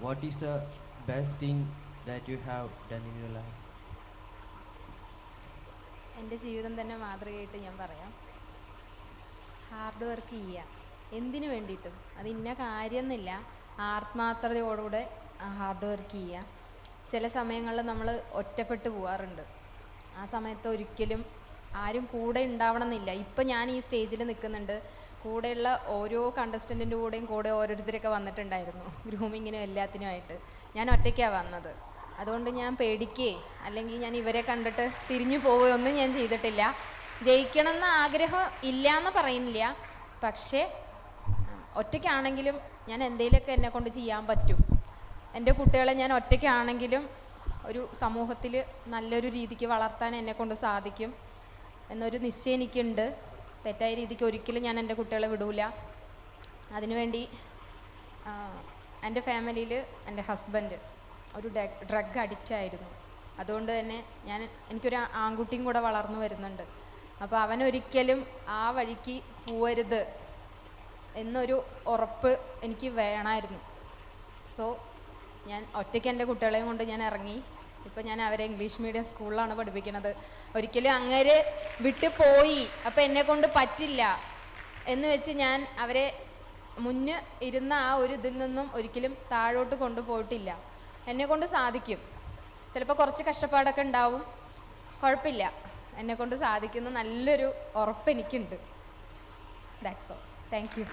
What is the best thing that you have done in your life? എൻ്റെ ജീവിതം തന്നെ മാതൃകയായിട്ട് ഞാൻ പറയാം. ഹാർഡ് വർക്ക് ചെയ്യുക, എന്തിനു വേണ്ടിയിട്ടും. അത് ഇന്ന കാര്യം എന്നില്ല, ആത്മാർത്ഥതയോടുകൂടെ ഹാർഡ് വർക്ക് ചെയ്യുക. ചില സമയങ്ങളിൽ നമ്മൾ ഒറ്റപ്പെട്ടു പോകാറുണ്ട്. ആ സമയത്ത് ഒരിക്കലും ആരും കൂടെ ഉണ്ടാവണം എന്നില്ല. ഇപ്പം ഞാൻ ഈ സ്റ്റേജിൽ നിൽക്കുന്നുണ്ട്, കൂടെയുള്ള ഓരോ കണ്ടസ്റ്റൻറ്റിൻ്റെ കൂടെയും കൂടെ ഓരോരുത്തരൊക്കെ വന്നിട്ടുണ്ടായിരുന്നു, ഗ്രൂമിങ്ങിനും എല്ലാത്തിനുമായിട്ട്. ഞാൻ ഒറ്റയ്ക്കാണ് വന്നത്. അതുകൊണ്ട് ഞാൻ പേടിക്കുകയെ അല്ലെങ്കിൽ ഞാൻ ഇവരെ കണ്ടിട്ട് തിരിഞ്ഞു പോവുകയൊന്നും ഞാൻ ചെയ്തിട്ടില്ല. ജയിക്കണം എന്ന ആഗ്രഹം ഇല്ല എന്ന് പറയുന്നില്ല, പക്ഷേ ഒറ്റയ്ക്കാണെങ്കിലും ഞാൻ എന്തെങ്കിലുമൊക്കെ എന്നെ കൊണ്ട് ചെയ്യാൻ പറ്റും. എൻ്റെ കുട്ടികളെ ഞാൻ ഒറ്റയ്ക്കാണെങ്കിലും ഒരു സമൂഹത്തിൽ നല്ലൊരു രീതിക്ക് വളർത്താൻ എന്നെക്കൊണ്ട് സാധിക്കും എന്നൊരു നിശ്ചയം എനിക്കുണ്ട്. തെറ്റായ രീതിക്ക് ഒരിക്കലും ഞാൻ എൻ്റെ കുട്ടികളെ വിടൂല. അതിനുവേണ്ടി എൻ്റെ ഫാമിലിയിൽ എൻ്റെ ഹസ്ബൻഡ് ഒരു ഡ്രഗ് അഡിക്റ്റ് ആയിരുന്നു. അതുകൊണ്ട് തന്നെ എനിക്കൊരു ആൺകുട്ടിയും കൂടെ വളർന്നു വരുന്നുണ്ട്. അപ്പോൾ അവനൊരിക്കലും ആ വഴിക്ക് പോവരുത് എന്നൊരു ഉറപ്പ് എനിക്ക് വേണമായിരുന്നു. സോ ഞാൻ ഒറ്റയ്ക്ക് എൻ്റെ കുട്ടികളെയും കൊണ്ട് ഞാൻ ഇറങ്ങി. ഇപ്പം ഞാൻ അവരെ ഇംഗ്ലീഷ് മീഡിയം സ്കൂളിലാണ് പഠിപ്പിക്കുന്നത്. ഒരിക്കലും അങ്ങേര് വിട്ട് പോയി അപ്പം എന്നെ കൊണ്ട് പറ്റില്ല എന്ന് വെച്ച് ഞാൻ അവരെ മുന്ന് ഇരുന്ന ആ ഒരു ഇതിൽ നിന്നും ഒരിക്കലും താഴോട്ട് കൊണ്ടുപോയിട്ടില്ല. എന്നെക്കൊണ്ട് സാധിക്കും. ചിലപ്പോൾ കുറച്ച് കഷ്ടപ്പാടൊക്കെ ഉണ്ടാവും, കുഴപ്പമില്ല, എന്നെക്കൊണ്ട് സാധിക്കുന്ന നല്ലൊരു ഉറപ്പ് എനിക്കുണ്ട്. That's all. Thank you.